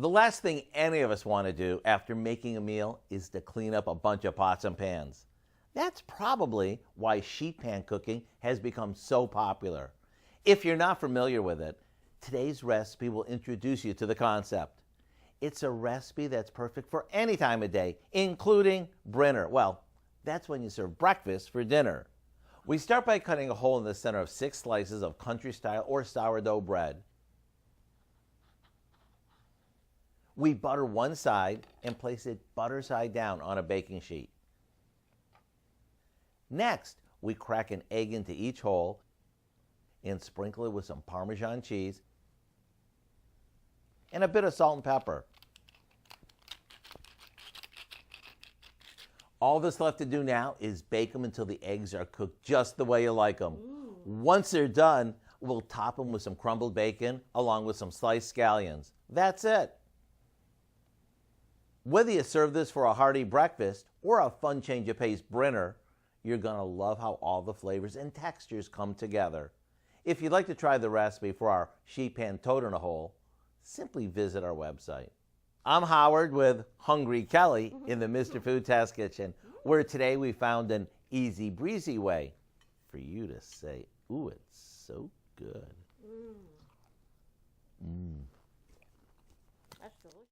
The last thing any of us want to do after making a meal is to clean up a bunch of pots and pans. That's probably why sheet pan cooking has become so popular. If you're not familiar with it, today's recipe will introduce you to the concept. It's a recipe that's perfect for any time of day, including brinner. Well, that's when you serve breakfast for dinner. We start by cutting a hole in the center of 6 slices of country-style or sourdough bread. We butter one side and place it butter side down on a baking sheet. Next, we crack an egg into each hole and sprinkle it with some Parmesan cheese and a bit of salt and pepper. All that's left to do now is bake them until the eggs are cooked just the way you like them. Ooh. Once they're done, we'll top them with some crumbled bacon along with some sliced scallions. That's it. Whether you serve this for a hearty breakfast or a fun change of pace brinner, you're going to love how all the flavors and textures come together. If you'd like to try the recipe for our sheet pan toad in a hole, simply visit our website. I'm Howard with Hungry Kelly in the Mr. Food Test Kitchen, where today we found an easy breezy way for you to say, ooh, it's so good. That's delicious.